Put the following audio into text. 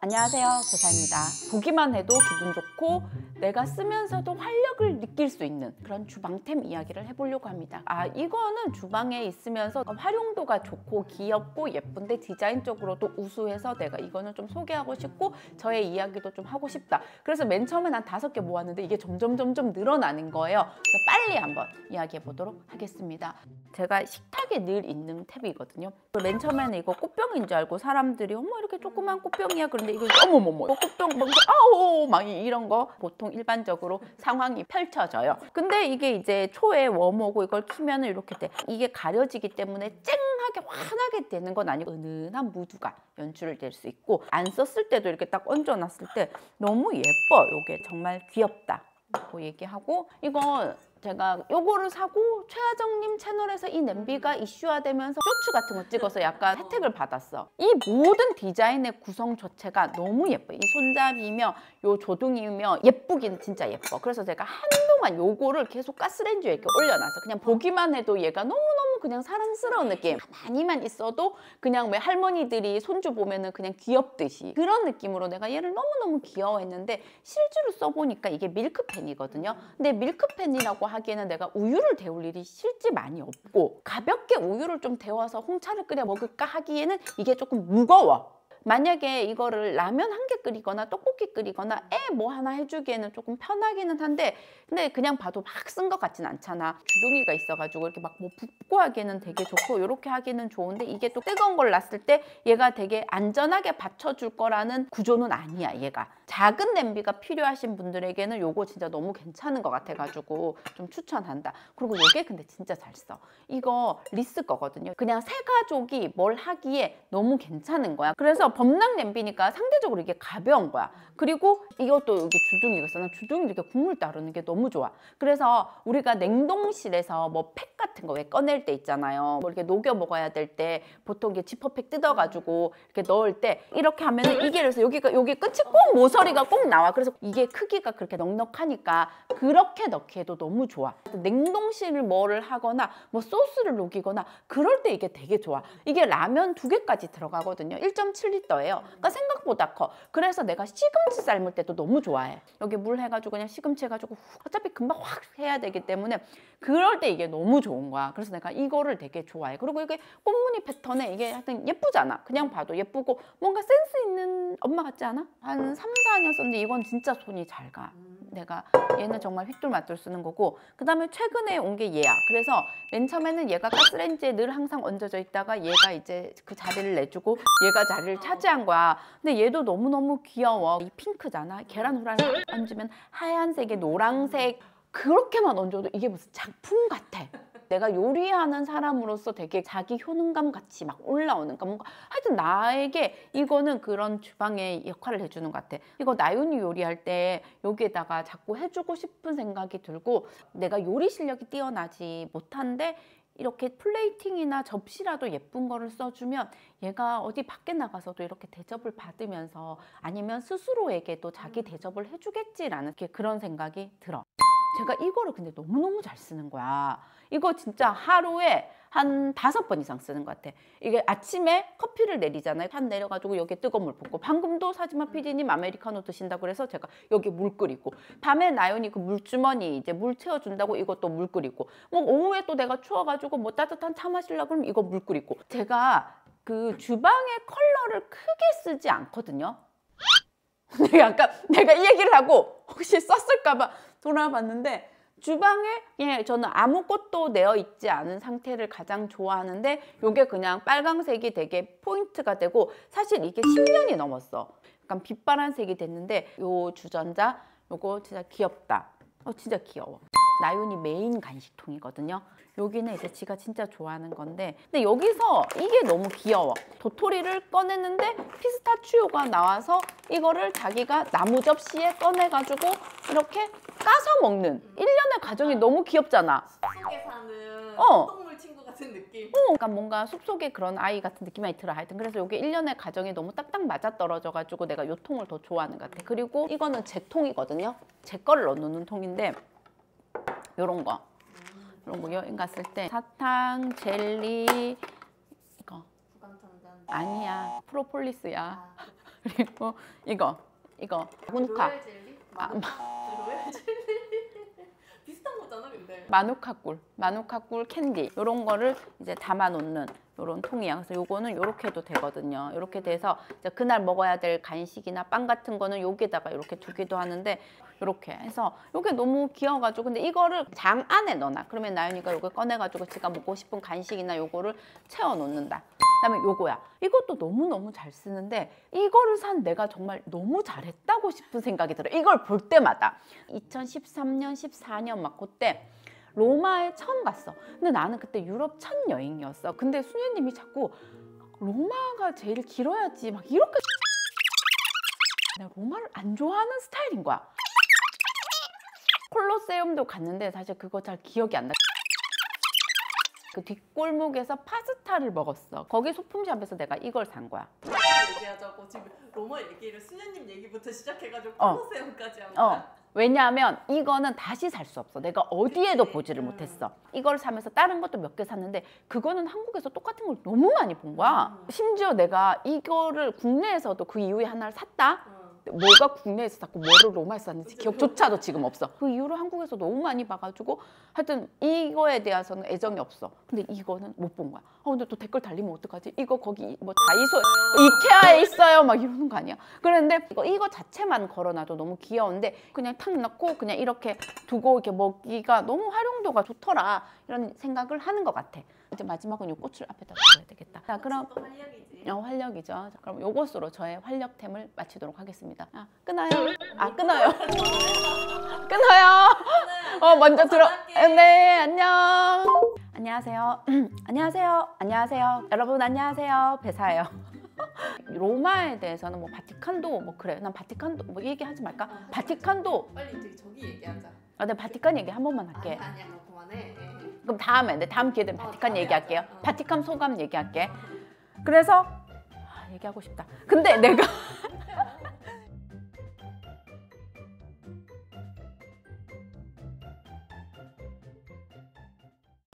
안녕하세요, 교사입니다. 보기만 해도 기분 좋고 내가 쓰면서도 활력을 느낄 수 있는 그런 주방템 이야기를 해보려고 합니다. 이거는 주방에 있으면서 활용도가 좋고 귀엽고 예쁜데 디자인적으로도 우수해서 내가 이거는 좀 소개하고 싶고 저의 이야기도 좀 하고 싶다. 그래서 맨 처음에 한 5개 모았는데 이게 점점 늘어나는 거예요. 그래서 빨리 한번 이야기해 보도록 하겠습니다. 제가 식탁에 늘 있는 탭이거든요. 맨 처음에는 이거 꽃병인 줄 알고 사람들이 어머 이렇게 조그만 꽃병이야. 그런데 이거 어머머머 꽃병 막 아우 막 이런 거 보통 일반적으로 상황이 펼쳐져요. 근데 이게 이제 초에 웜오고 이걸 키면 이렇게 돼. 이게 가려지기 때문에 쨍하게 환하게 되는 건 아니고 은은한 무드가 연출될 수 있고 안 썼을 때도 이렇게 딱 얹어놨을 때 너무 예뻐. 이게 정말 귀엽다 고 얘기하고 이거 제가 요거를 사고 최하정님 채널에서 이 냄비가 이슈화되면서 쇼츠 같은 거 찍어서 약간 혜택을 받았어. 이 모든 디자인의 구성 자체가 너무 예뻐. 이 손잡이며 요 조둥이며 예쁘긴 진짜 예뻐. 그래서 제가 한동안 요거를 계속 가스레인지에 이렇게 올려놔서 그냥 보기만 해도 얘가 너무너무 그냥 사랑스러운 느낌. 가만히만 있어도 그냥 왜 할머니들이 손주 보면은 그냥 귀엽듯이 그런 느낌으로 내가 얘를 너무너무 귀여워했는데 실제로 써보니까 이게 밀크팬이거든요. 근데 밀크팬이라고 하기에는 내가 우유를 데울 일이 실제 많이 없고 가볍게 우유를 좀 데워서 홍차를 끓여 먹을까 하기에는 이게 조금 무거워. 만약에 이거를 라면 한 개 끓이거나 떡볶이 끓이거나 뭐 하나 해주기에는 조금 편하기는 한데 근데 그냥 봐도 막 쓴 것 같진 않잖아. 주둥이가 있어가지고 이렇게 막 뭐 붓고 하기에는 되게 좋고 이렇게 하기는 좋은데 이게 또 뜨거운 걸 놨을 때 얘가 되게 안전하게 받쳐줄 거라는 구조는 아니야. 얘가 작은 냄비가 필요하신 분들에게는 요거 진짜 너무 괜찮은 것 같아가지고 좀 추천한다. 그리고 요게 근데 진짜 잘 써. 이거 리스 거거든요. 그냥 세 가족이 뭘 하기에 너무 괜찮은 거야. 그래서 범랑 냄비니까 상대적으로 이게 가벼운 거야. 그리고 이것도 여기 주둥이가 있어. 난 주둥이 이렇게 국물 따르는 게 너무 좋아. 그래서 우리가 냉동실에서 뭐 팩 같은 거 왜 꺼낼 때 있잖아요. 뭐 이렇게 녹여 먹어야 될 때 보통 이게 지퍼팩 뜯어가지고 이렇게 넣을 때 이렇게 하면은 이게 그래서 여기 끝이 꼭 모서리가 꼭 나와. 그래서 이게 크기가 그렇게 넉넉하니까 그렇게 넣기에도 너무 좋아. 냉동실을 뭐를 하거나 뭐 소스를 녹이거나 그럴 때 이게 되게 좋아. 이게 라면 2개까지 들어가거든요. 1.7리터예요. 그러니까 생각보다 커. 그래서 내가 시금치 삶을 때도 너무 좋아해. 여기 물 해가지고 그냥 시금치 해가지고 어차피 금방 확 해야 되기 때문에 그럴 때 이게 너무 좋은 거야. 그래서 내가 이거를 되게 좋아해. 그리고 이게 꽃무늬 패턴에 이게 하여튼 예쁘잖아. 그냥 봐도 예쁘고 뭔가 센스 있는 엄마 같지 않아? 한 3, 4년 썼는데 이건 진짜 손이 잘 가. 내가 얘는 정말 휘뚤마뚤 쓰는 거고 그 다음에 최근에 온 게 얘야. 그래서 맨 처음에는 얘가 가스레인지에 늘 항상 얹어져 있다가 얘가 이제 그 자리를 내주고 얘가 자리를 차지한 거야. 근데 얘도 너무너무 귀여워. 이 핑크잖아. 계란 후라이 얹으면 하얀색에 노란색 그렇게만 얹어도 이게 무슨 작품 같아. 내가 요리하는 사람으로서 되게 자기 효능감 같이 막 올라오는 뭔가 하여튼 나에게 이거는 그런 주방의 역할을 해주는 것 같아. 이거 나윤이 요리할 때 여기에다가 자꾸 해주고 싶은 생각이 들고 내가 요리 실력이 뛰어나지 못한데 이렇게 플레이팅이나 접시라도 예쁜 거를 써주면 얘가 어디 밖에 나가서도 이렇게 대접을 받으면서 아니면 스스로에게도 자기 대접을 해주겠지라는 그런 생각이 들어. 제가 이거를 근데 너무너무 잘 쓰는 거야. 이거 진짜 하루에 한 5번 이상 쓰는 것 같아. 이게 아침에 커피를 내리잖아요. 한 내려가지고 여기에 뜨거운 물 붓고 방금도 사지마 PD님 아메리카노 드신다고 그래서 제가 여기 물 끓이고 밤에 나연이 그 물주머니 이제 물 채워준다고 이것도 물 끓이고 뭐 오후에 또 내가 추워가지고 뭐 따뜻한 차 마시려고 그러면 이거 물 끓이고 제가 그 주방의 컬러를 크게 쓰지 않거든요. 내가 이 얘기를 하고 혹시 썼을까봐 돌아봤는데 주방에 저는 아무것도 내어 있지 않은 상태를 가장 좋아하는데 이게 그냥 빨강색이 되게 포인트가 되고 사실 이게 10년이 넘었어. 약간 빛바란색이 됐는데 요 주전자 요거 진짜 귀엽다. 진짜 귀여워. 나윤이 메인 간식통이거든요. 여기는 이제 지가 진짜 좋아하는 건데 근데 여기서 이게 너무 귀여워. 도토리를 꺼냈는데 피스타치오가 나와서 이거를 자기가 나무 접시에 꺼내가지고 이렇게 까서 먹는 일련의 과정이 너무 귀엽잖아. 숲속에 사는 동물 친구 같은 느낌. 그러니까 뭔가 숲속에 그런 아이 같은 느낌이 들어. 하여튼 그래서 이게 일련의 과정이 너무 딱딱 맞아떨어져가지고 내가 요 통을 더 좋아하는 것 같아. 그리고 이거는 제 통이거든요. 제 거를 넣어놓는 통인데 요런 거 여행 갔을 때 사탕, 젤리 이거 구강천장. 아니야 프로폴리스야. 그리고 이거 혼카. 로얄 젤리? 아, 로얄 젤리? 비슷한 거잖아 근데. 마누카꿀 캔디 이런 거를 이제 담아 놓는 이런 통이야. 그래서 요거는 요렇게 해도 되거든요. 이렇게 돼서 이제 그날 먹어야 될 간식이나 빵 같은 거는 여기다가 이렇게 두기도 하는데 이렇게 해서 이게 너무 귀여워가지고 근데 이거를 장 안에 넣어놔. 그러면 나연이가 요거 꺼내가지고 지가 먹고 싶은 간식이나 요거를 채워 놓는다. 그다음에 요거야. 이것도 너무너무 잘 쓰는데 이거를 산 내가 정말 너무 잘했다고 싶은 생각이 들어. 이걸 볼 때마다 2013년, 14년 막 그때 로마에 처음 갔어. 근데 나는 그때 유럽 첫 여행이었어. 근데 수녀님이 자꾸 로마가 제일 길어야지 막 이렇게 내가 로마를 안 좋아하는 스타일인 거야. 콜로세움도 갔는데 사실 그거 잘 기억이 안 나. 그 뒷골목에서 파스타를 먹었어. 거기 소품샵에서 내가 이걸 산 거야. 얘기하자고 지금 로마 얘기를 수녀님 얘기부터 시작해가지고 콜로세움까지 한 거야. 왜냐하면 이거는 다시 살 수 없어. 내가 어디에도 보지를 못했어. 이걸 사면서 다른 것도 몇 개 샀는데 그거는 한국에서 똑같은 걸 너무 많이 본 거야. 심지어 내가 이거를 국내에서도 그 이후에 하나를 샀다? 뭐가 국내에서 샀고 뭐를 로마에서 샀는지 기억조차도 지금 없어. 그 이후로 한국에서 너무 많이 봐가지고 하여튼 이거에 대해서는 애정이 없어. 근데 이거는 못 본 거야. 근데 또 댓글 달리면 어떡하지? 이거 거기 뭐 다이소, 이케아에 있어요 막 이러는 거 아니야? 그런데 이거 자체만 걸어놔도 너무 귀여운데 그냥 탁 넣고 그냥 이렇게 두고 이렇게 먹기가 너무 활용도가 좋더라 이런 생각을 하는 것 같아. 이제 마지막은 이 꽃을 앞에다 둬야 되겠다. 자, 그럼 활력이지. 활력이죠. 자, 그럼 요것으로 저의 활력템을 마치도록 하겠습니다. 끊어요. 끊어요. 끊어요. 먼저 들어. 네, 안녕. 안녕하세요. 안녕하세요. 여러분 안녕하세요. 배사예요. 로마에 대해서는 뭐 바티칸도 뭐 그래. 난 바티칸도 뭐 얘기하지 말까? 바티칸도 빨리 저기 얘기하자. 내가 바티칸 얘기 한 번만 할게. 아니야, 너 그만해. 그럼 다음 기회 되면 바티칸 다음에 얘기할게요. 하자. 바티칸 소감 얘기할게. 그래서 얘기하고 싶다. 근데 내가